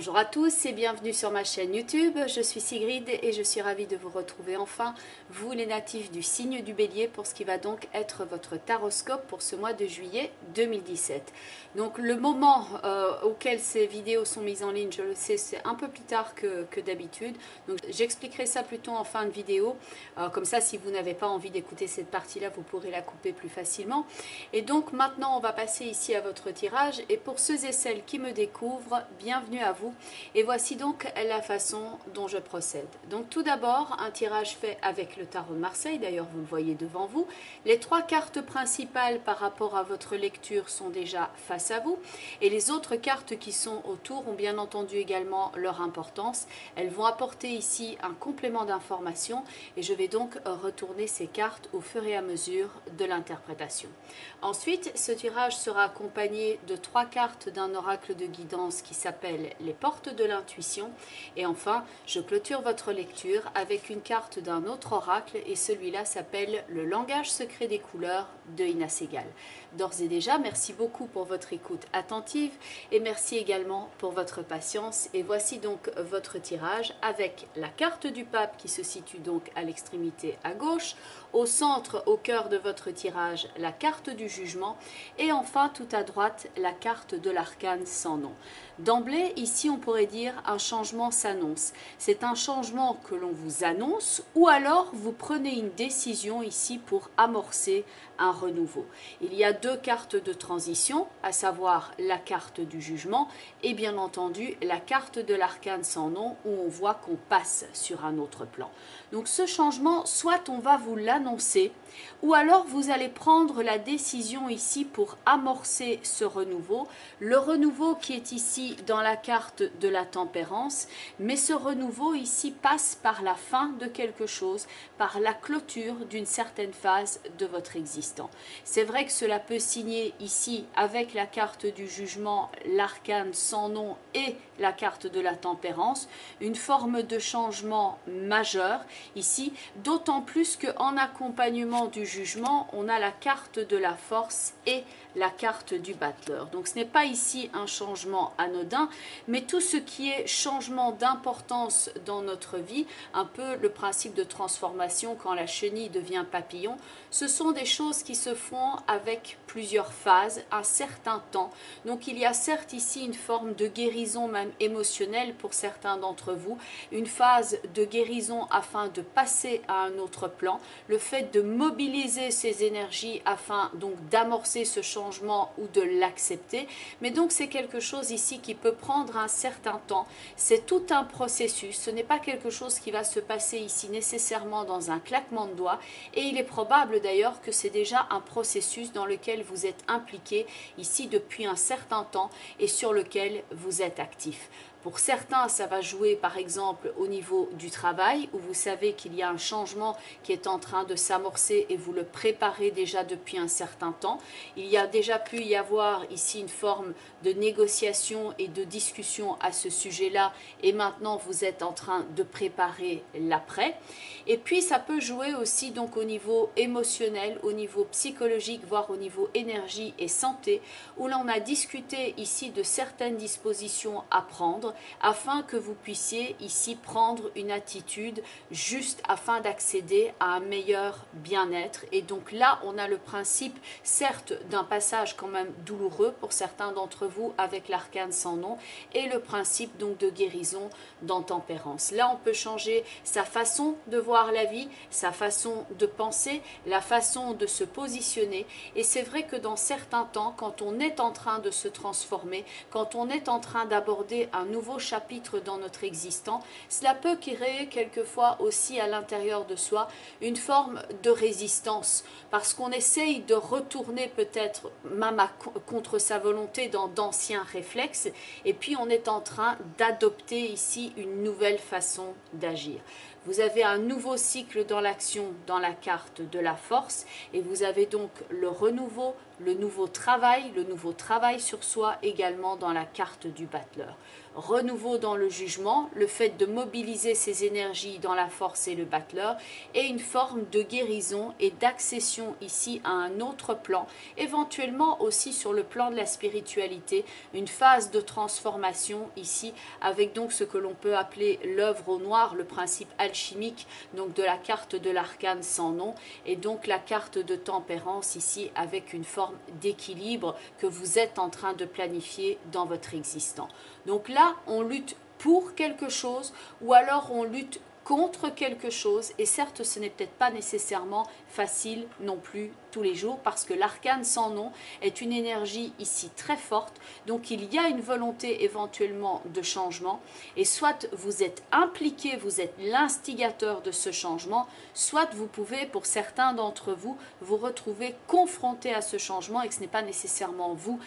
Bonjour à tous et bienvenue sur ma chaîne YouTube. Je suis Sigrid et je suis ravie de vous retrouver enfin, vous les natifs du signe du Bélier, pour ce qui va donc être votre taroscope pour ce mois de juillet 2017. Donc le moment auquel ces vidéos sont mises en ligne, je le sais, c'est un peu plus tard que d'habitude. Donc j'expliquerai ça plutôt en fin de vidéo. Comme ça, si vous n'avez pas envie d'écouter cette partie-là, vous pourrez la couper plus facilement. Et donc maintenant, on va passer ici à votre tirage. Et pour ceux et celles qui me découvrent, bienvenue à vous. Et voici donc la façon dont je procède. Donc tout d'abord, un tirage fait avec le tarot de Marseille, d'ailleurs vous le voyez devant vous. Les trois cartes principales par rapport à votre lecture sont déjà face à vous. Et les autres cartes qui sont autour ont bien entendu également leur importance. Elles vont apporter ici un complément d'information et je vais donc retourner ces cartes au fur et à mesure de l'interprétation. Ensuite, ce tirage sera accompagné de trois cartes d'un oracle de guidance qui s'appelle les portes de l'intuition. Et enfin, je clôture votre lecture avec une carte d'un autre oracle et celui-là s'appelle le langage secret des couleurs de Ina Segal. D'ores et déjà, merci beaucoup pour votre écoute attentive et merci également pour votre patience. Et voici donc votre tirage avec la carte du pape qui se situe donc à l'extrémité à gauche, au centre, au cœur de votre tirage, la carte du jugement et enfin tout à droite, la carte de l'arcane sans nom. D'emblée, ici on pourrait dire un changement s'annonce. C'est un changement que l'on vous annonce ou alors vous prenez une décision ici pour amorcer un renouveau. Il y a deux cartes de transition, à savoir la carte du jugement et bien entendu la carte de l'arcane sans nom où on voit qu'on passe sur un autre plan. Donc ce changement, soit on va vous l'annoncer ou alors vous allez prendre la décision ici pour amorcer ce renouveau. Le renouveau qui est ici dans la carte de la tempérance, mais ce renouveau ici passe par la fin de quelque chose, par la clôture d'une certaine phase de votre existence. C'est vrai que cela peut signer ici avec la carte du jugement, l'arcane sans nom et la carte de la tempérance, une forme de changement majeur ici, d'autant plus qu'en accompagnement du jugement, on a la carte de la force et la carte du battleur. Donc ce n'est pas ici un changement anodin, mais tout ce qui est changement d'importance dans notre vie, un peu le principe de transformation quand la chenille devient papillon, ce sont des choses qui se font avec plusieurs phases, un certain temps. Donc il y a certes ici une forme de guérison même émotionnelle pour certains d'entre vous, une phase de guérison afin de passer à un autre plan, le fait de mobiliser ces énergies afin donc d'amorcer ce changement ou de l'accepter, mais donc c'est quelque chose ici qui peut prendre un certain temps, c'est tout un processus, ce n'est pas quelque chose qui va se passer ici nécessairement dans un claquement de doigts et il est probable d'ailleurs que c'est déjà un processus dans lequel vous êtes impliqué ici depuis un certain temps et sur lequel vous êtes actif. Pour certains, ça va jouer par exemple au niveau du travail où vous savez qu'il y a un changement qui est en train de s'amorcer et vous le préparez déjà depuis un certain temps. Il y a déjà pu y avoir ici une forme de négociation et de discussion à ce sujet-là et maintenant vous êtes en train de préparer l'après. Et puis ça peut jouer aussi donc au niveau émotionnel, au niveau psychologique, voire au niveau énergie et santé où l'on a discuté ici de certaines dispositions à prendre afin que vous puissiez ici prendre une attitude juste afin d'accéder à un meilleur bien-être. Et donc là, on a le principe, certes, d'un passage quand même douloureux pour certains d'entre vous avec l'arcane sans nom et le principe donc de guérison dans tempérance. Là, on peut changer sa façon de voir la vie, sa façon de penser, la façon de se positionner. Et c'est vrai que dans certains temps, quand on est en train de se transformer, quand on est en train d'aborder un nouveau chapitre dans notre existence, cela peut créer quelquefois aussi à l'intérieur de soi une forme de résistance parce qu'on essaye de retourner peut-être même contre sa volonté dans d'anciens réflexes et puis on est en train d'adopter ici une nouvelle façon d'agir. Vous avez un nouveau cycle dans l'action dans la carte de la force et vous avez donc le renouveau, le nouveau travail sur soi également dans la carte du battleur. renouveau dans le jugement, le fait de mobiliser ses énergies dans la force et le battleur, et une forme de guérison et d'accession ici à un autre plan, éventuellement aussi sur le plan de la spiritualité, une phase de transformation ici, avec donc ce que l'on peut appeler l'œuvre au noir, le principe alchimique, donc de la carte de l'arcane sans nom, et donc la carte de tempérance ici, avec une forme d'équilibre que vous êtes en train de planifier dans votre existence. Donc là, on lutte pour quelque chose ou alors on lutte contre quelque chose, et certes ce n'est peut-être pas nécessairement facile non plus tous les jours, parce que l'arcane sans nom est une énergie ici très forte, donc il y a une volonté éventuellement de changement, et soit vous êtes impliqué, vous êtes l'instigateur de ce changement, soit vous pouvez, pour certains d'entre vous, vous retrouver confronté à ce changement et que ce n'est pas nécessairement vous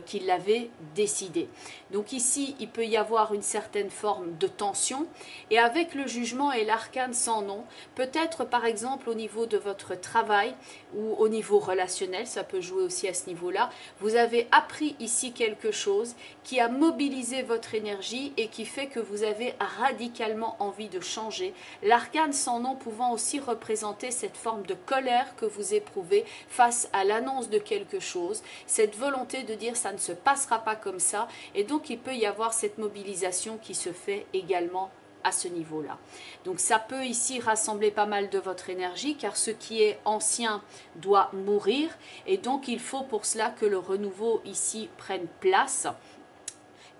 qui l'avez décidé. Donc ici, il peut y avoir une certaine forme de tension, et avec le jugement et l'arcane sans nom, peut-être par exemple au niveau de votre travail ou au niveau relationnel, ça peut jouer aussi à ce niveau-là, vous avez appris ici quelque chose qui a mobilisé votre énergie et qui fait que vous avez radicalement envie de changer. L'arcane sans nom pouvant aussi représenter cette forme de colère que vous éprouvez face à l'annonce de quelque chose, cette volonté de dire ça ne se passera pas comme ça, et donc il peut y avoir cette mobilisation qui se fait également à ce niveau-là. Donc ça peut ici rassembler pas mal de votre énergie, car ce qui est ancien doit mourir, et donc il faut pour cela que le renouveau ici prenne place.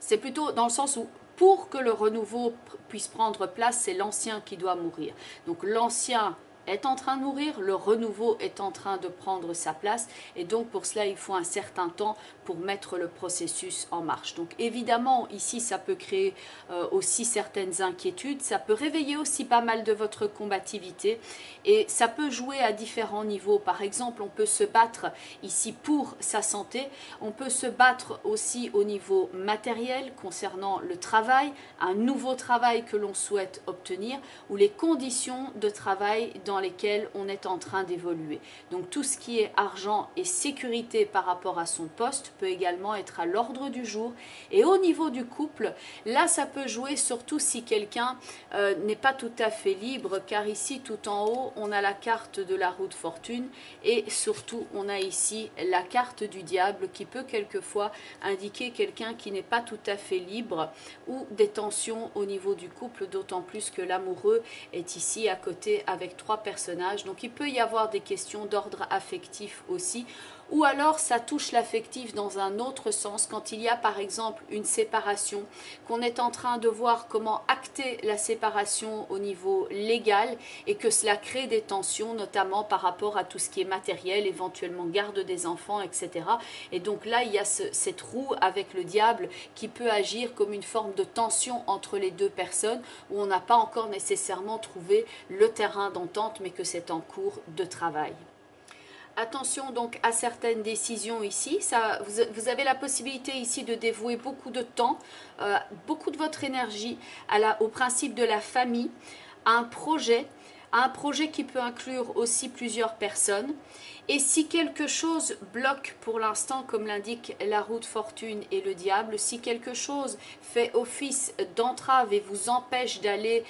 C'est plutôt dans le sens où pour que le renouveau puisse prendre place, c'est l'ancien qui doit mourir. Donc l'ancien est en train de mourir, le renouveau est en train de prendre sa place, et donc pour cela il faut un certain temps pour mettre le processus en marche. Donc évidemment ici ça peut créer aussi certaines inquiétudes, ça peut réveiller aussi pas mal de votre combativité, et ça peut jouer à différents niveaux. Par exemple, on peut se battre ici pour sa santé, on peut se battre aussi au niveau matériel concernant le travail, un nouveau travail que l'on souhaite obtenir, ou les conditions de travail dans lesquelles on est en train d'évoluer. Donc tout ce qui est argent et sécurité par rapport à son poste peut également être à l'ordre du jour. Et au niveau du couple, là ça peut jouer surtout si quelqu'un n'est pas tout à fait libre, car ici tout en haut on a la carte de la roue de fortune, et surtout on a ici la carte du diable qui peut quelquefois indiquer quelqu'un qui n'est pas tout à fait libre, ou des tensions au niveau du couple, d'autant plus que l'amoureux est ici à côté avec trois personnages. Donc il peut y avoir des questions d'ordre affectif aussi, ou alors ça touche l'affectif dans un autre sens, quand il y a par exemple une séparation, qu'on est en train de voir comment acter la séparation au niveau légal, et que cela crée des tensions, notamment par rapport à tout ce qui est matériel, éventuellement garde des enfants, etc. Et donc là il y a cette roue avec le diable qui peut agir comme une forme de tension entre les deux personnes, où on n'a pas encore nécessairement trouvé le terrain d'entente, mais que c'est en cours de travail. Attention donc à certaines décisions ici, vous avez la possibilité ici de dévouer beaucoup de temps, beaucoup de votre énergie au principe de la famille, à un projet qui peut inclure aussi plusieurs personnes. Et si quelque chose bloque pour l'instant, comme l'indique la roue de fortune et le diable, si quelque chose fait office d'entrave et vous empêche d'aller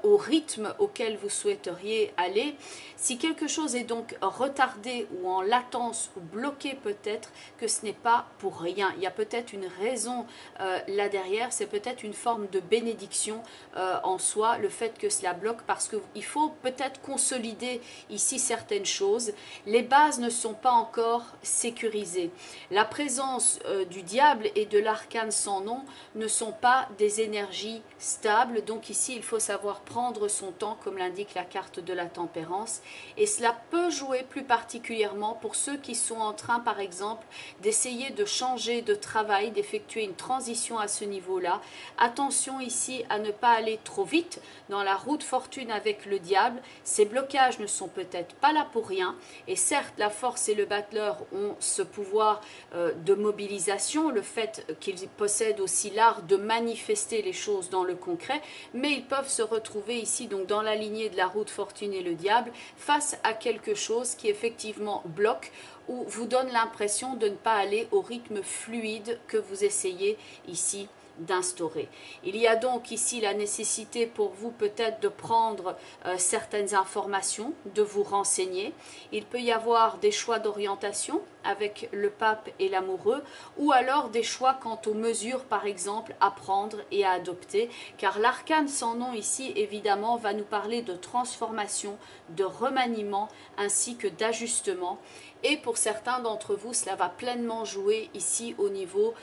au rythme auquel vous souhaiteriez aller, si quelque chose est donc retardé ou en latence ou bloqué, peut-être que ce n'est pas pour rien. Il y a peut-être une raison là derrière, c'est peut-être une forme de bénédiction en soi, le fait que cela bloque, parce qu'il faut peut-être consolider ici certaines choses. Les bases ne sont pas encore sécurisées. La présence du diable et de l'arcane sans nom ne sont pas des énergies stables, donc ici il faut savoir prendre son temps, comme l'indique la carte de la tempérance, et cela peut jouer plus particulièrement pour ceux qui sont en train par exemple d'essayer de changer de travail, d'effectuer une transition à ce niveau-là. Attention ici à ne pas aller trop vite dans la roue de fortune avec le diable. Ces blocages ne sont peut-être pas là pour rien, et certes la force et le battleur ont ce pouvoir de mobilisation, le fait qu'ils possèdent aussi l'art de manifester les choses dans le concret, mais ils peuvent se retrouver ici donc dans la lignée de la roue de fortune et le diable, face à quelque chose qui effectivement bloque ou vous donne l'impression de ne pas aller au rythme fluide que vous essayez ici d'instaurer. Il y a donc ici la nécessité pour vous peut-être de prendre certaines informations, de vous renseigner. Il peut y avoir des choix d'orientation avec le pape et l'amoureux, ou alors des choix quant aux mesures par exemple à prendre et à adopter, car l'arcane sans nom ici évidemment va nous parler de transformation, de remaniement ainsi que d'ajustement. Et pour certains d'entre vous, cela va pleinement jouer ici au niveau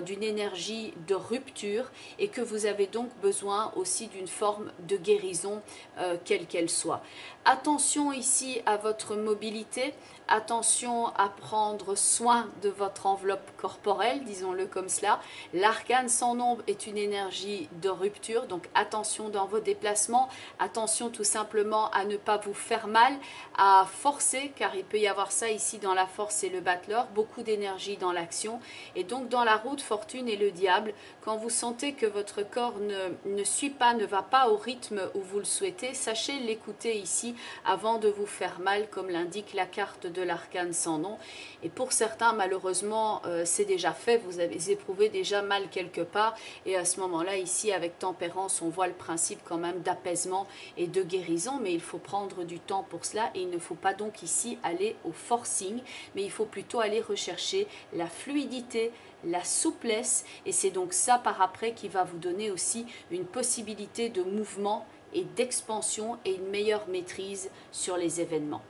d'une énergie de rupture et que vous avez donc besoin aussi d'une forme de guérison, quelle qu'elle soit. Attention ici à votre mobilité, attention à prendre soin de votre enveloppe corporelle, disons-le comme cela. L'arcane sans nombre est une énergie de rupture, donc attention dans vos déplacements, attention tout simplement à ne pas vous faire mal, à forcer, car il peut y avoir ça ici dans la force et le battleur, beaucoup d'énergie dans l'action. Et donc dans la roue de fortune et le diable, quand vous sentez que votre corps ne suit pas, ne va pas au rythme où vous le souhaitez, sachez l'écouter ici avant de vous faire mal, comme l'indique la carte de l'arcane sans nom. Et pour certains, malheureusement, c'est déjà fait, vous avez éprouvé déjà mal quelque part. Et à ce moment-là, ici, avec tempérance, on voit le principe quand même d'apaisement et de guérison, mais il faut prendre du temps pour cela. Et il ne faut pas donc ici aller au forcing, mais il faut plutôt aller rechercher la fluidité, la souplesse, et c'est donc ça par après qui va vous donner aussi une possibilité de mouvement et d'expansion et une meilleure maîtrise sur les événements.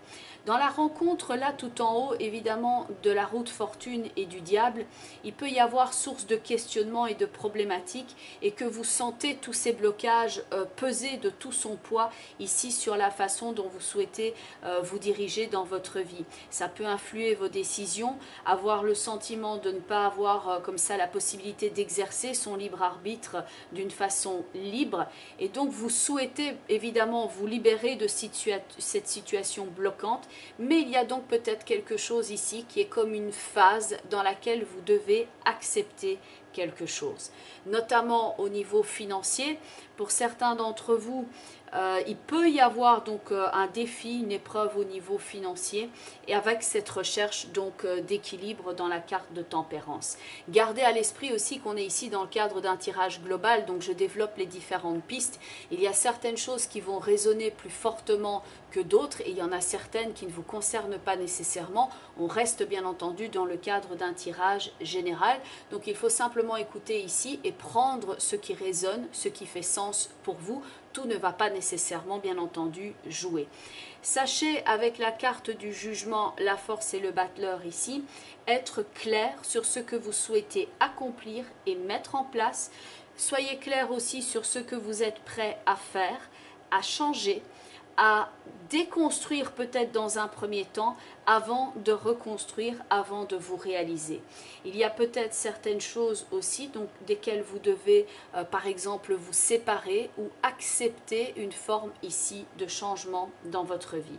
Dans la rencontre là tout en haut évidemment de la roue de fortune et du diable, il peut y avoir source de questionnement et de problématiques et que vous sentez tous ces blocages peser de tout son poids ici sur la façon dont vous souhaitez vous diriger dans votre vie. Ça peut influer vos décisions, avoir le sentiment de ne pas avoir comme ça la possibilité d'exercer son libre arbitre d'une façon libre, et donc vous souhaitez évidemment vous libérer de cette situation bloquante. Mais il y a donc peut-être quelque chose ici qui est comme une phase dans laquelle vous devez accepter quelque chose, notamment au niveau financier. Pour certains d'entre vous, il peut y avoir donc un défi, une épreuve au niveau financier, et avec cette recherche donc d'équilibre dans la carte de tempérance. Gardez à l'esprit aussi qu'on est ici dans le cadre d'un tirage global, donc je développe les différentes pistes. Il y a certaines choses qui vont résonner plus fortement que d'autres, et il y en a certaines qui ne vous concernent pas nécessairement. On reste bien entendu dans le cadre d'un tirage général, donc il faut simplement écouter ici et prendre ce qui résonne, ce qui fait sens pour vous. Tout ne va pas nécessairement, bien entendu, jouer. Sachez, avec la carte du jugement, la force et le battleur ici, être clair sur ce que vous souhaitez accomplir et mettre en place. Soyez clair aussi sur ce que vous êtes prêt à faire, à changer, à déconstruire peut-être dans un premier temps avant de reconstruire, avant de vous réaliser. Il y a peut-être certaines choses aussi donc desquelles vous devez par exemple vous séparer ou accepter une forme ici de changement dans votre vie.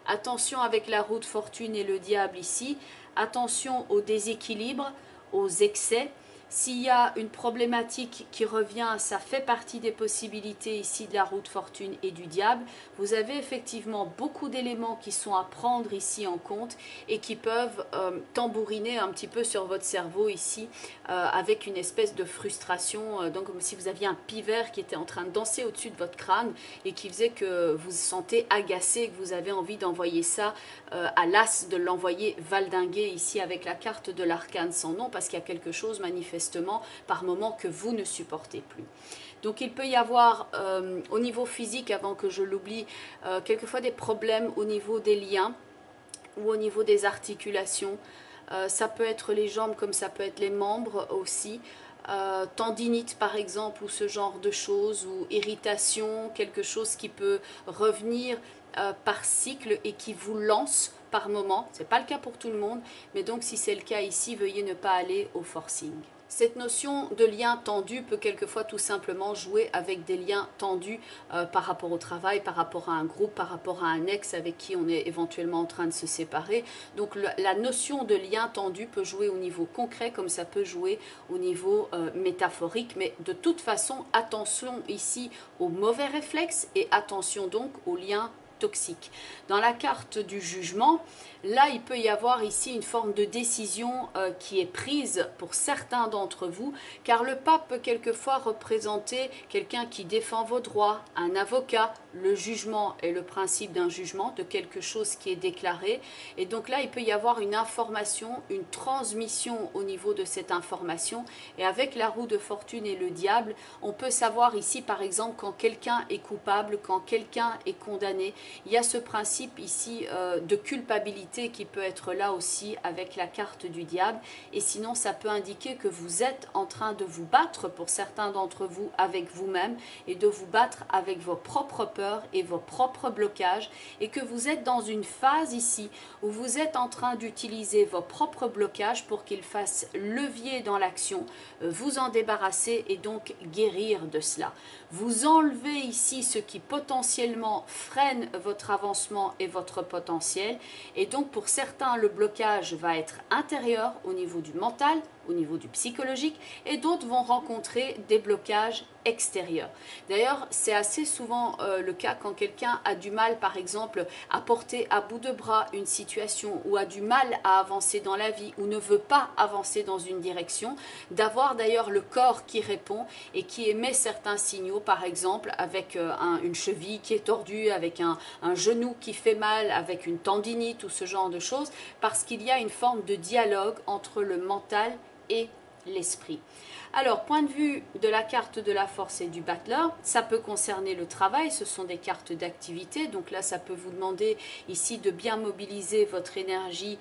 Attention avec la roue de fortune et le diable ici, attention aux déséquilibres, aux excès. S'il y a une problématique qui revient, ça fait partie des possibilités ici de la roue de fortune et du diable. Vous avez effectivement beaucoup d'éléments qui sont à prendre ici en compte et qui peuvent tambouriner un petit peu sur votre cerveau ici avec une espèce de frustration, donc comme si vous aviez un pivert qui était en train de danser au-dessus de votre crâne et qui faisait que vous vous sentez agacé, que vous avez envie d'envoyer ça à l'as, de l'envoyer valdinguer ici avec la carte de l'arcane sans nom, parce qu'il y a quelque chose manifestement par moment que vous ne supportez plus. Donc il peut y avoir au niveau physique, avant que je l'oublie, quelquefois des problèmes au niveau des liens ou au niveau des articulations. Ça peut être les jambes comme ça peut être les membres aussi. Tendinite par exemple, ou ce genre de choses, ou irritation, quelque chose qui peut revenir par cycle et qui vous lance par moment. Ce n'est pas le cas pour tout le monde, mais donc si c'est le cas ici, veuillez ne pas aller au forcing. Cette notion de lien tendu peut quelquefois tout simplement jouer avec des liens tendus par rapport au travail, par rapport à un groupe, par rapport à un ex avec qui on est éventuellement en train de se séparer. Donc la notion de lien tendu peut jouer au niveau concret comme ça peut jouer au niveau métaphorique. Mais de toute façon, attention ici aux mauvais réflexes et attention donc aux liens toxique. Dans la carte du jugement, là, il peut y avoir ici une forme de décision qui est prise pour certains d'entre vous, car le pape peut quelquefois représenter quelqu'un qui défend vos droits, un avocat. Le jugement est le principe d'un jugement, de quelque chose qui est déclaré. Et donc là, il peut y avoir une information, une transmission au niveau de cette information. Et avec la roue de fortune et le diable, on peut savoir ici, par exemple, quand quelqu'un est coupable, quand quelqu'un est condamné. Il y a ce principe ici de culpabilité qui peut être là aussi avec la carte du diable. Et sinon, ça peut indiquer que vous êtes en train de vous battre, pour certains d'entre vous, avec vous-même, et de vous battre avec vos propres peurs et vos propres blocages, et que vous êtes dans une phase ici où vous êtes en train d'utiliser vos propres blocages pour qu'ils fassent levier dans l'action, vous en débarrasser et donc guérir de cela. Vous enlevez ici ce qui potentiellement freine votre avancement et votre potentiel, et donc pour certains le blocage va être intérieur au niveau du mental, au niveau du psychologique, et d'autres vont rencontrer des blocages extérieurs. D'ailleurs, c'est assez souvent le cas quand quelqu'un a du mal, par exemple, à porter à bout de bras une situation, ou a du mal à avancer dans la vie, ou ne veut pas avancer dans une direction, d'avoir d'ailleurs le corps qui répond et qui émet certains signaux, par exemple avec une cheville qui est tordue, avec un genou qui fait mal, avec une tendinite ou ce genre de choses, parce qu'il y a une forme de dialogue entre le mental et l'esprit. Alors, point de vue de la carte de la force et du battleur, ça peut concerner le travail, ce sont des cartes d'activité, donc là ça peut vous demander ici de bien mobiliser votre énergie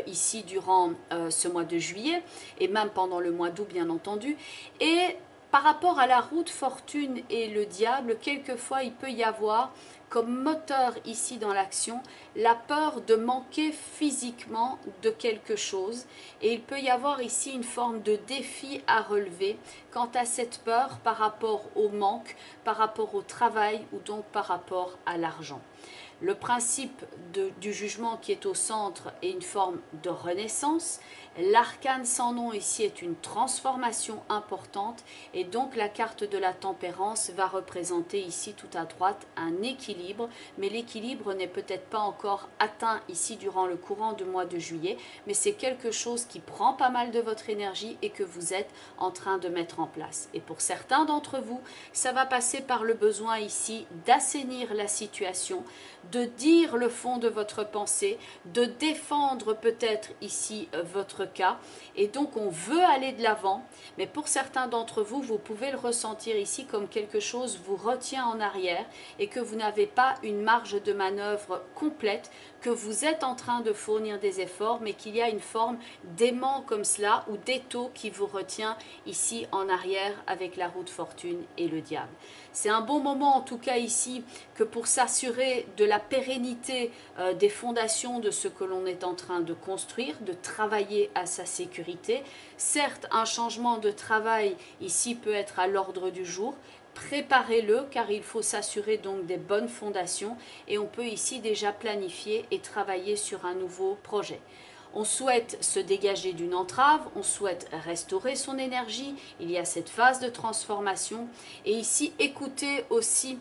ici durant ce mois de juillet, et même pendant le mois d'août bien entendu. Et par rapport à la roue de fortune et le diable, quelquefois il peut y avoir comme moteur ici dans l'action la peur de manquer physiquement de quelque chose, et il peut y avoir ici une forme de défi à relever quant à cette peur par rapport au manque, par rapport au travail ou donc par rapport à l'argent. Le principe du jugement qui est au centre est une forme de renaissance. L'arcane sans nom ici est une transformation importante, et donc la carte de la tempérance va représenter ici tout à droite un équilibre, mais l'équilibre n'est peut-être pas encore atteint ici durant le courant du mois de juillet, mais c'est quelque chose qui prend pas mal de votre énergie et que vous êtes en train de mettre en place. Et pour certains d'entre vous, ça va passer par le besoin ici d'assainir la situation, de dire le fond de votre pensée, de défendre peut-être ici votre cas, et donc on veut aller de l'avant, mais pour certains d'entre vous, vous pouvez le ressentir ici comme quelque chose vous retient en arrière et que vous n'avez pas une marge de manœuvre complète, que vous êtes en train de fournir des efforts, mais qu'il y a une forme d'aimant comme cela ou d'étau qui vous retient ici en arrière avec la roue de fortune et le diable. C'est un bon moment en tout cas ici que pour s'assurer de la pérennité des fondations de ce que l'on est en train de construire, de travailler à sa sécurité. Certes, un changement de travail ici peut être à l'ordre du jour. Préparez-le car il faut s'assurer donc des bonnes fondations, et on peut ici déjà planifier et travailler sur un nouveau projet. On souhaite se dégager d'une entrave, on souhaite restaurer son énergie, il y a cette phase de transformation, et ici écoutez aussi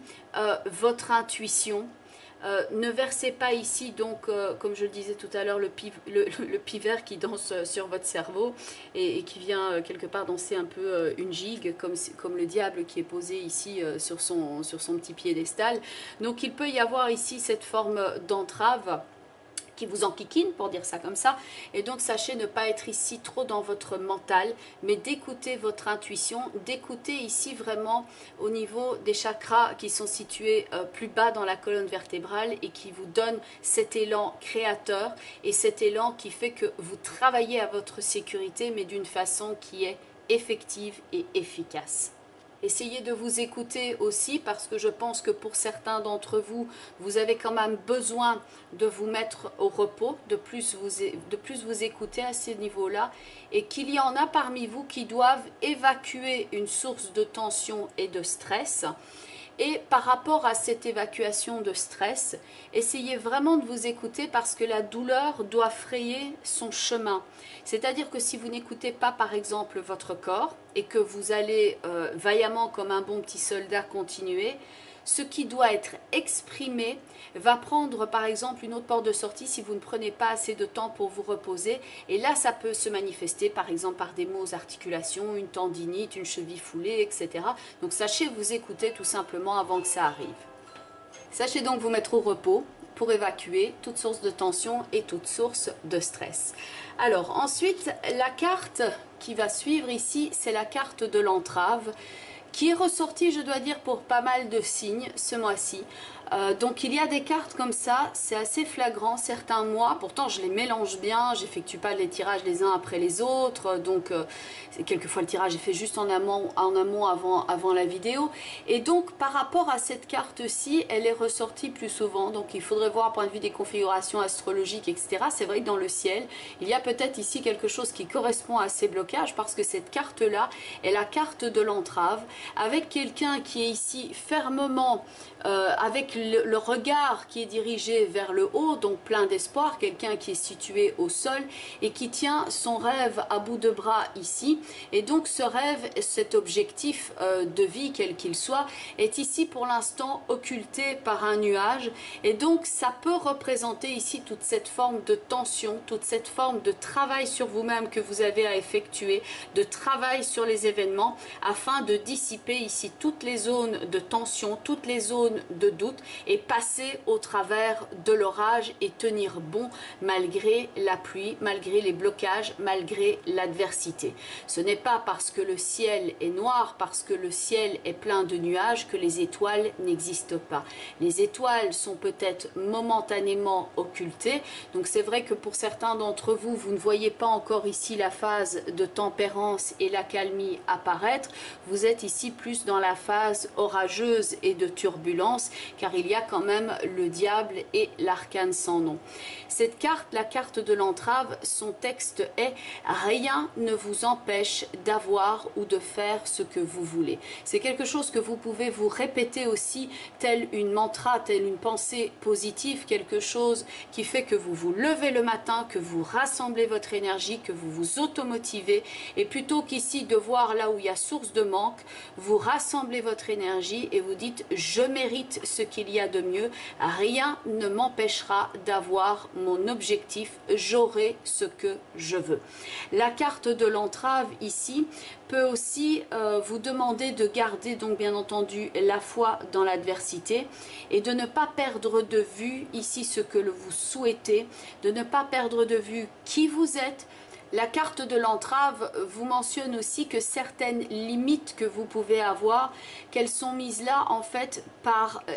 votre intuition. Ne versez pas ici donc, comme je le disais tout à l'heure, le pivert qui danse sur votre cerveau et qui vient quelque part danser un peu une gigue, comme le diable qui est posé ici sur son petit piédestal. Donc il peut y avoir ici cette forme d'entrave qui vous enquiquine, pour dire ça comme ça, et donc sachez ne pas être ici trop dans votre mental, mais d'écouter votre intuition, d'écouter ici vraiment au niveau des chakras qui sont situés plus bas dans la colonne vertébrale et qui vous donnent cet élan créateur et cet élan qui fait que vous travaillez à votre sécurité, mais d'une façon qui est effective et efficace. Essayez de vous écouter aussi, parce que je pense que pour certains d'entre vous, vous avez quand même besoin de vous mettre au repos, de plus vous écouter à ce niveau-là, et qu'il y en a parmi vous qui doivent évacuer une source de tension et de stress. Et par rapport à cette évacuation de stress, essayez vraiment de vous écouter, parce que la douleur doit frayer son chemin. C'est-à-dire que si vous n'écoutez pas par exemple votre corps et que vous allez vaillamment comme un bon petit soldat continuer, ce qui doit être exprimé va prendre par exemple une autre porte de sortie si vous ne prenez pas assez de temps pour vous reposer. Et là, ça peut se manifester par exemple par des maux aux articulations, une tendinite, une cheville foulée, etc. Donc sachez vous écouter tout simplement avant que ça arrive. Sachez donc vous mettre au repos pour évacuer toute source de tension et toute source de stress. Alors ensuite, la carte qui va suivre ici, c'est la carte de l'entrave, qui est ressortie, je dois dire, pour pas mal de signes ce mois-ci. Donc il y a des cartes comme ça, c'est assez flagrant certains mois, pourtant je les mélange bien, j'effectue pas les tirages les uns après les autres, donc quelquefois le tirage est fait juste en amont avant la vidéo, et donc par rapport à cette carte-ci, elle est ressortie plus souvent, donc il faudrait voir point de vue des configurations astrologiques, etc. C'est vrai que dans le ciel, il y a peut-être ici quelque chose qui correspond à ces blocages, parce que cette carte-là est la carte de l'entrave, avec quelqu'un qui est ici fermement, avec le regard qui est dirigé vers le haut, donc plein d'espoir, quelqu'un qui est situé au sol et qui tient son rêve à bout de bras ici. Et donc ce rêve, cet objectif de vie, quel qu'il soit, est ici pour l'instant occulté par un nuage. Et donc ça peut représenter ici toute cette forme de tension, toute cette forme de travail sur vous-même que vous avez à effectuer, de travail sur les événements, afin de dissiper ici toutes les zones de tension, toutes les zones de doute, et passer au travers de l'orage et tenir bon malgré la pluie, malgré les blocages, malgré l'adversité. Ce n'est pas parce que le ciel est noir, parce que le ciel est plein de nuages, que les étoiles n'existent pas. Les étoiles sont peut-être momentanément occultées, donc c'est vrai que pour certains d'entre vous, vous ne voyez pas encore ici la phase de tempérance et l'accalmie apparaître. Vous êtes ici plus dans la phase orageuse et de turbulence, car il y a quand même le diable et l'arcane sans nom. Cette carte, la carte de l'entrave, son texte est « Rien ne vous empêche d'avoir ou de faire ce que vous voulez ». C'est quelque chose que vous pouvez vous répéter aussi, tel une mantra, telle une pensée positive, quelque chose qui fait que vous vous levez le matin, que vous rassemblez votre énergie, que vous vous automotivez, et plutôt qu'ici de voir là où il y a source de manque, vous rassemblez votre énergie et vous dites « Je mérite ce qu'il y a de mieux, rien ne m'empêchera d'avoir mon objectif, j'aurai ce que je veux ». La carte de l'entrave ici peut aussi vous demander de garder donc bien entendu la foi dans l'adversité et de ne pas perdre de vue ici ce que vous souhaitez, de ne pas perdre de vue qui vous êtes. La carte de l'entrave vous mentionne aussi que certaines limites que vous pouvez avoir, qu'elles sont mises là en fait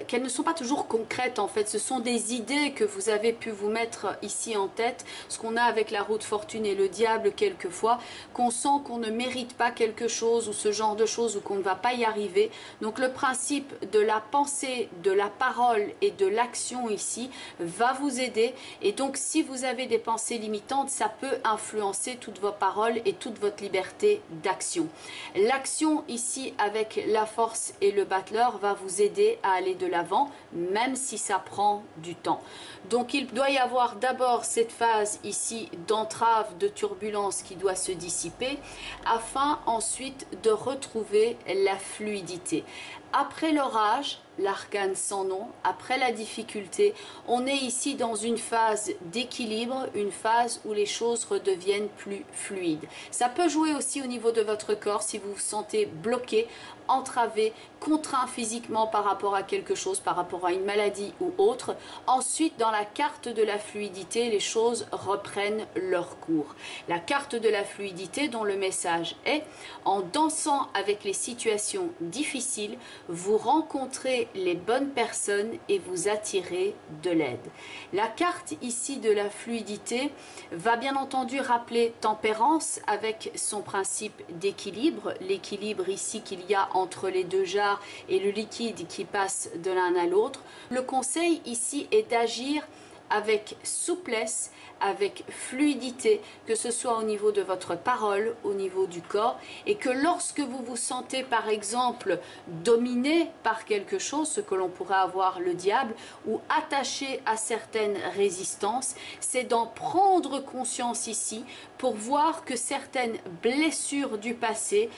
qu'elles ne sont pas toujours concrètes en fait. Ce sont des idées que vous avez pu vous mettre ici en tête, ce qu'on a avec la roue de fortune et le diable quelquefois, qu'on sent qu'on ne mérite pas quelque chose ou ce genre de choses ou qu'on ne va pas y arriver. Donc le principe de la pensée, de la parole et de l'action ici va vous aider. Et donc si vous avez des pensées limitantes, ça peut influencer toutes vos paroles et toute votre liberté d'action. L'action ici avec la force et le battleur va vous aider à aller de l'avant, même si ça prend du temps. Donc il doit y avoir d'abord cette phase ici d'entrave, de turbulence qui doit se dissiper, afin ensuite de retrouver la fluidité. Après l'orage, l'arcane sans nom, après la difficulté, on est ici dans une phase d'équilibre, une phase où les choses redeviennent plus fluides. Ça peut jouer aussi au niveau de votre corps si vous vous sentez bloqué, entravé, contraint physiquement par rapport à quelque chose, par rapport à une maladie ou autre. Ensuite, dans la carte de la fluidité, les choses reprennent leur cours. La carte de la fluidité dont le message est: en dansant avec les situations difficiles, vous rencontrez les bonnes personnes et vous attirez de l'aide. La carte ici de la fluidité va bien entendu rappeler tempérance avec son principe d'équilibre, l'équilibre ici qu'il y a entre les deux jarres et le liquide qui passe de l'un à l'autre. Le conseil ici est d'agir avec souplesse, avec fluidité, que ce soit au niveau de votre parole, au niveau du corps, et que lorsque vous vous sentez par exemple dominé par quelque chose, ce que l'on pourrait avoir le diable, ou attaché à certaines résistances, c'est d'en prendre conscience ici pour voir que certaines blessures du passé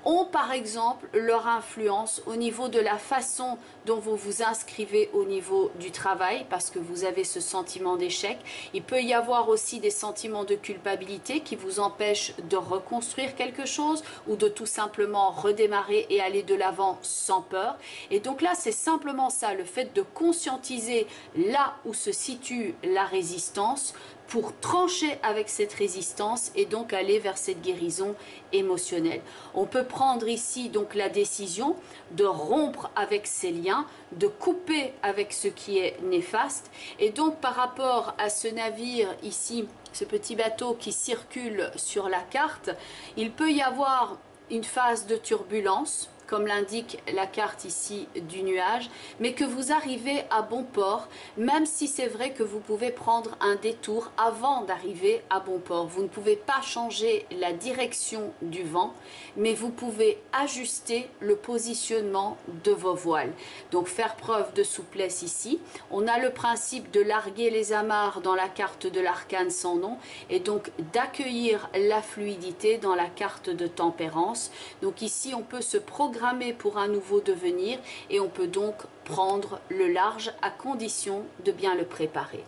ont par exemple leur influence au niveau de la façon dont vous vous inscrivez au niveau du travail, parce que vous avez ce sentiment d'échec. Il peut y avoir aussi des sentiments de culpabilité qui vous empêchent de reconstruire quelque chose ou de tout simplement redémarrer et aller de l'avant sans peur. Et donc là, c'est simplement ça, le fait de conscientiser là où se situe la résistance pour trancher avec cette résistance et donc aller vers cette guérison émotionnelle. On peut prendre ici donc la décision de rompre avec ces liens, de couper avec ce qui est néfaste. Et donc par rapport à ce navire ici, ce petit bateau qui circule sur la carte, il peut y avoir une phase de turbulence, comme l'indique la carte ici du nuage, mais que vous arrivez à bon port, même si c'est vrai que vous pouvez prendre un détour avant d'arriver à bon port. Vous ne pouvez pas changer la direction du vent, mais vous pouvez ajuster le positionnement de vos voiles. Donc faire preuve de souplesse ici. On a le principe de larguer les amarres dans la carte de l'arcane sans nom et donc d'accueillir la fluidité dans la carte de tempérance. Donc ici on peut se programmer pour un nouveau devenir et on peut donc prendre le large à condition de bien le préparer.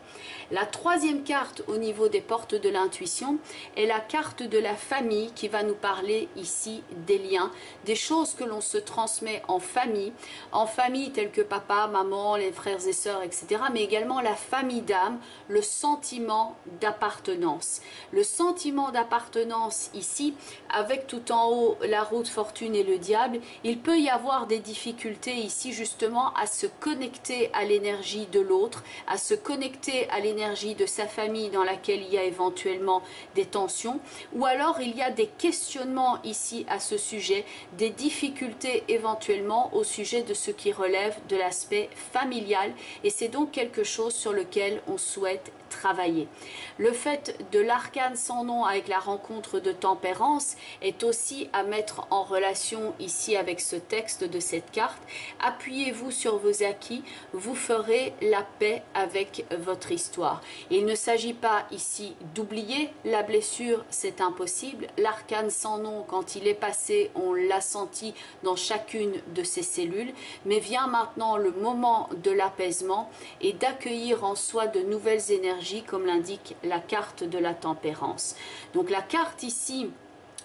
La troisième carte au niveau des portes de l'intuition est la carte de la famille qui va nous parler ici des liens, des choses que l'on se transmet en famille telles que papa, maman, les frères et sœurs, etc. mais également la famille d'âme, le sentiment d'appartenance. Le sentiment d'appartenance ici, avec tout en haut la roue de fortune et le diable, il peut y avoir des difficultés ici justement à se connecter à l'énergie de l'autre, à se connecter à l'énergie de sa famille dans laquelle il y a éventuellement des tensions, ou alors il y a des questionnements ici à ce sujet, des difficultés éventuellement au sujet de ce qui relève de l'aspect familial, et c'est donc quelque chose sur lequel on souhaite travailler. Le fait de l'arcane sans nom avec la rencontre de tempérance est aussi à mettre en relation ici avec ce texte de cette carte. Appuyez-vous sur vos acquis, vous ferez la paix avec votre histoire. Il ne s'agit pas ici d'oublier la blessure, c'est impossible. L'arcane sans nom, quand il est passé, on l'a senti dans chacune de ses cellules, mais vient maintenant le moment de l'apaisement et d'accueillir en soi de nouvelles énergies comme l'indique la carte de la tempérance. Donc la carte ici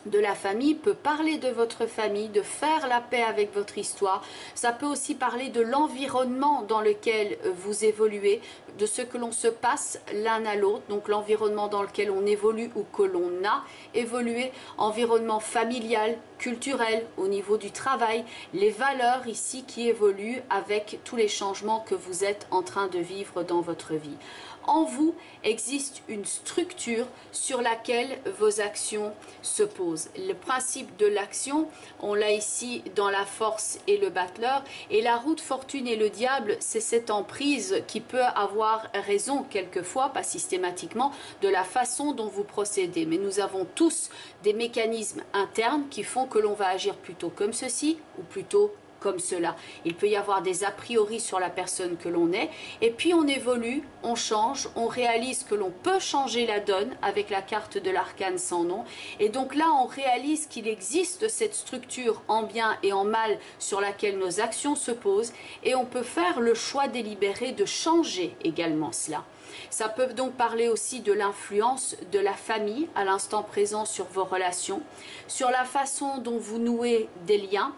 de la famille peut parler de votre famille, de faire la paix avec votre histoire. Ça peut aussi parler de l'environnement dans lequel vous évoluez, de ce que l'on se passe l'un à l'autre, donc l'environnement dans lequel on évolue ou que l'on a évolué, environnement familial, culturel, au niveau du travail, les valeurs ici qui évoluent avec tous les changements que vous êtes en train de vivre dans votre vie. En vous existe une structure sur laquelle vos actions se posent. Le principe de l'action, on l'a ici dans la force et le battleur, et la roue de fortune et le diable, c'est cette emprise qui peut avoir raison quelquefois, pas systématiquement, de la façon dont vous procédez. Mais nous avons tous des mécanismes internes qui font que l'on va agir plutôt comme ceci ou plutôt comme cela. Il peut y avoir des a priori sur la personne que l'on est, et puis on évolue, on change, on réalise que l'on peut changer la donne avec la carte de l'arcane sans nom, et donc là on réalise qu'il existe cette structure en bien et en mal sur laquelle nos actions se posent, et on peut faire le choix délibéré de changer également cela. Ça peut donc parler aussi de l'influence de la famille à l'instant présent sur vos relations, sur la façon dont vous nouez des liens,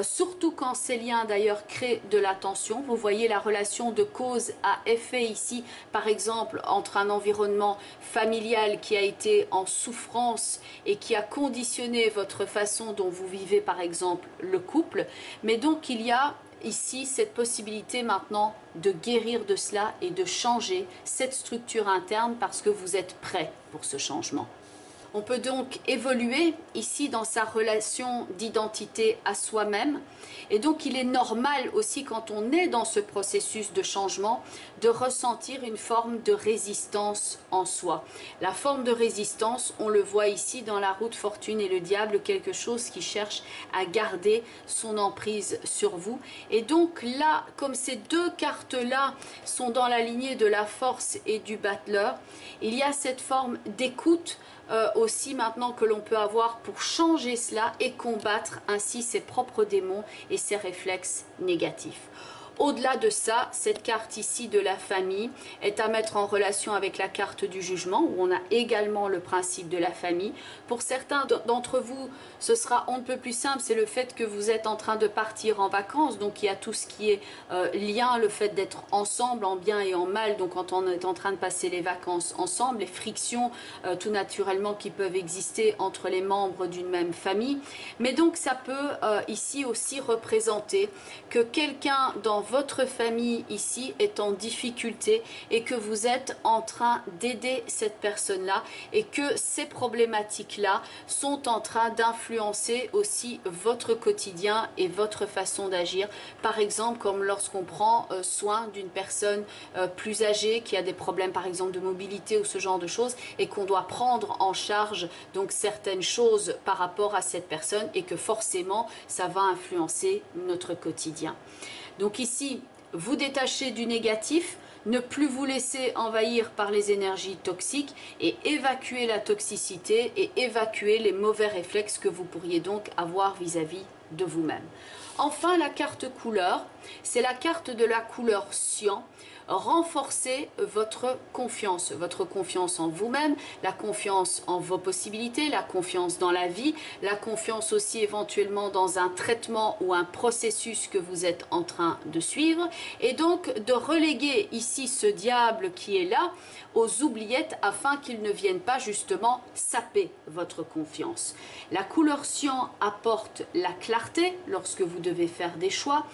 surtout quand ces liens d'ailleurs créent de la tension. Vous voyez la relation de cause à effet ici, par exemple entre un environnement familial qui a été en souffrance et qui a conditionné votre façon dont vous vivez par exemple le couple, mais donc il y a ici cette possibilité maintenant de guérir de cela et de changer cette structure interne parce que vous êtes prêt pour ce changement. On peut donc évoluer ici dans sa relation d'identité à soi-même, et donc il est normal aussi quand on est dans ce processus de changement de ressentir une forme de résistance en soi. La forme de résistance, on le voit ici dans la roue de fortune et le diable, quelque chose qui cherche à garder son emprise sur vous. Et donc là, comme ces deux cartes-là sont dans la lignée de la force et du battleur, il y a cette forme d'écoute aussi maintenant que l'on peut avoir pour changer cela et combattre ainsi ses propres démons et ses réflexes négatifs. Au-delà de ça, cette carte ici de la famille est à mettre en relation avec la carte du jugement, où on a également le principe de la famille. Pour certains d'entre vous, ce sera on ne peut plus simple, c'est le fait que vous êtes en train de partir en vacances. Donc il y a tout ce qui est lien, le fait d'être ensemble en bien et en mal. Donc quand on est en train de passer les vacances ensemble, les frictions tout naturellement qui peuvent exister entre les membres d'une même famille. Mais donc ça peut ici aussi représenter que quelqu'un dans votre famille ici est en difficulté et que vous êtes en train d'aider cette personne-là et que ces problématiques-là sont en train d'influencer aussi votre quotidien et votre façon d'agir. Par exemple, comme lorsqu'on prend soin d'une personne plus âgée qui a des problèmes par exemple de mobilité ou ce genre de choses et qu'on doit prendre en charge donc certaines choses par rapport à cette personne et que forcément ça va influencer notre quotidien. Donc ici, vous détachez du négatif, ne plus vous laisser envahir par les énergies toxiques et évacuer la toxicité et évacuer les mauvais réflexes que vous pourriez donc avoir vis-à-vis de vous-même. Enfin, la carte couleur, c'est la carte de la couleur cyan. Renforcez votre confiance en vous-même, la confiance en vos possibilités, la confiance dans la vie, la confiance aussi éventuellement dans un traitement ou un processus que vous êtes en train de suivre et donc de reléguer ici ce diable qui est là aux oubliettes afin qu'il ne vienne pas justement saper votre confiance. La couleur cyan apporte la clarté lorsque vous devez faire des choix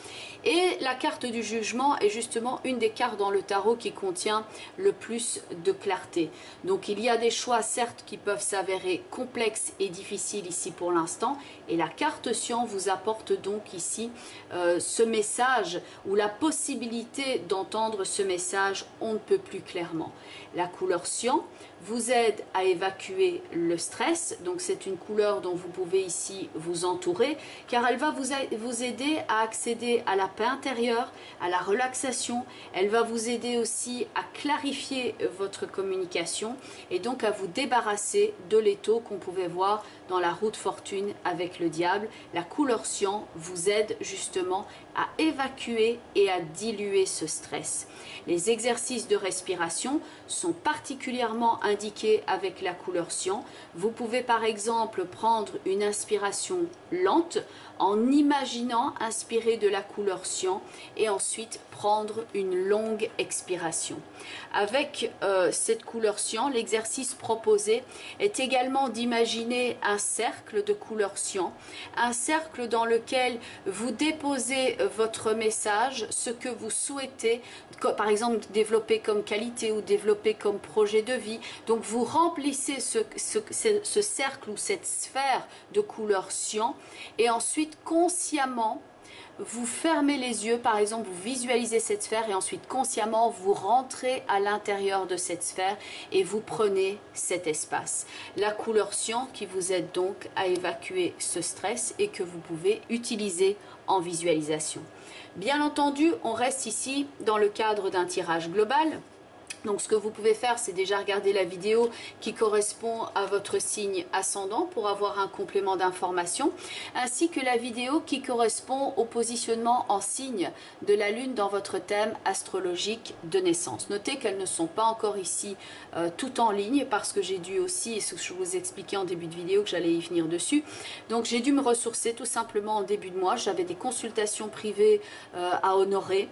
et la carte du jugement est justement une des cartes dans le tarot qui contient le plus de clarté. Donc il y a des choix certes qui peuvent s'avérer complexes et difficiles ici pour l'instant et la carte cyan vous apporte donc ici ce message ou la possibilité d'entendre ce message on ne peut plus clairement. La couleur cyan vous aide à évacuer le stress, donc c'est une couleur dont vous pouvez ici vous entourer car elle va vous aider à accéder à la paix intérieure, à la relaxation, elle va vous aider aussi à clarifier votre communication et donc à vous débarrasser de l'étau qu'on pouvait voir dans la roue de fortune avec le diable. La couleur cyan vous aide justement à évacuer et à diluer ce stress. Les exercices de respiration sont particulièrement indiqués avec la couleur cyan. Vous pouvez par exemple prendre une inspiration lente en imaginant inspirer de la couleur cyan et ensuite prendre une longue expiration. Avec cette couleur cyan, l'exercice proposé est également d'imaginer un cercle de couleur cyan, un cercle dans lequel vous déposez votre message, ce que vous souhaitez, par exemple développer comme qualité ou développer comme projet de vie. Donc vous remplissez ce cercle ou cette sphère de couleur cyan et ensuite consciemment vous fermez les yeux, par exemple vous visualisez cette sphère et ensuite consciemment vous rentrez à l'intérieur de cette sphère et vous prenez cet espace. La couleur cyan qui vous aide donc à évacuer ce stress et que vous pouvez utiliser en visualisation. Bien entendu, on reste ici dans le cadre d'un tirage global. Donc ce que vous pouvez faire, c'est déjà regarder la vidéo qui correspond à votre signe ascendant pour avoir un complément d'information, ainsi que la vidéo qui correspond au positionnement en signe de la Lune dans votre thème astrologique de naissance. Notez qu'elles ne sont pas encore ici tout en ligne parce que j'ai dû aussi, ce que je vous expliquais en début de vidéo que j'allais y venir dessus, donc j'ai dû me ressourcer tout simplement en début de mois. J'avais des consultations privées à honorer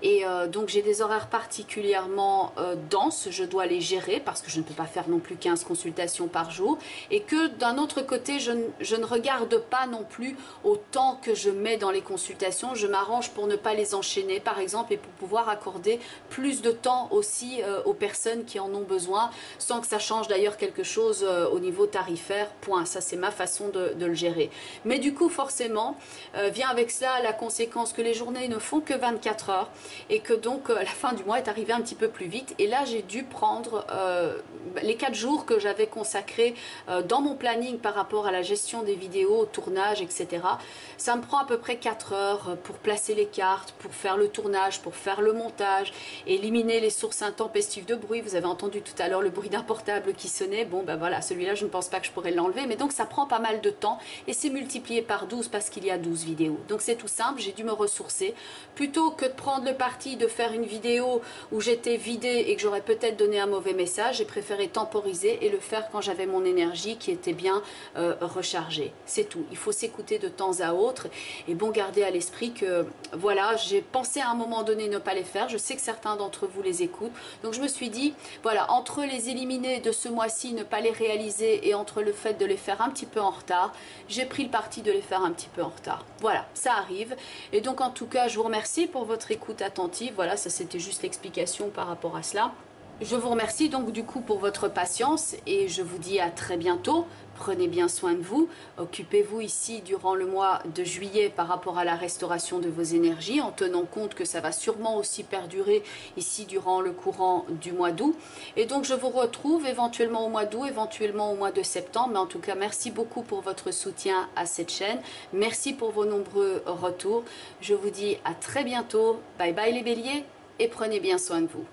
et donc j'ai des horaires particulièrement denses, je dois les gérer parce que je ne peux pas faire non plus 15 consultations par jour et que d'un autre côté je ne regarde pas non plus au temps que je mets dans les consultations. Je m'arrange pour ne pas les enchaîner par exemple et pour pouvoir accorder plus de temps aussi aux personnes qui en ont besoin sans que ça change d'ailleurs quelque chose au niveau tarifaire, point. Ça c'est ma façon de le gérer. Mais du coup forcément vient avec cela la conséquence que les journées ne font que 24 heures et que donc la fin du mois est arrivée un petit peu plus vite et là j'ai dû prendre les 4 jours que j'avais consacrés dans mon planning par rapport à la gestion des vidéos, au tournage, etc. Ça me prend à peu près 4 heures pour placer les cartes, pour faire le tournage, pour faire le montage, éliminer les sources intempestives de bruit. Vous avez entendu tout à l'heure le bruit d'un portable qui sonnait. Bon ben voilà, celui-là je ne pense pas que je pourrais l'enlever, mais donc ça prend pas mal de temps et c'est multiplié par 12 parce qu'il y a 12 vidéos. Donc c'est tout simple, j'ai dû me ressourcer. Plutôt que de prendre le parti de faire une vidéo où j'étais vidée et que j'aurais peut-être donné un mauvais message, j'ai préféré temporiser et le faire quand j'avais mon énergie qui était bien rechargée. C'est tout, il faut s'écouter de temps à autre et bon, garder à l'esprit que voilà, j'ai pensé à un moment donné ne pas les faire. Je sais que certains d'entre vous les écoutent, donc je me suis dit voilà, entre les éliminer de ce mois-ci, ne pas les réaliser, et entre le fait de les faire un petit peu en retard, j'ai pris le parti de les faire un petit peu en retard. Voilà, ça arrive. Et donc en tout cas, je vous remercie pour votre écoute attentive. Voilà, ça c'était juste l'explication par rapport à cela. Je vous remercie donc du coup pour votre patience et je vous dis à très bientôt. Prenez bien soin de vous. Occupez-vous ici durant le mois de juillet par rapport à la restauration de vos énergies, en tenant compte que ça va sûrement aussi perdurer ici durant le courant du mois d'août. Et donc je vous retrouve éventuellement au mois d'août, éventuellement au mois de septembre. Mais en tout cas, merci beaucoup pour votre soutien à cette chaîne. Merci pour vos nombreux retours. Je vous dis à très bientôt. Bye bye les béliers et prenez bien soin de vous.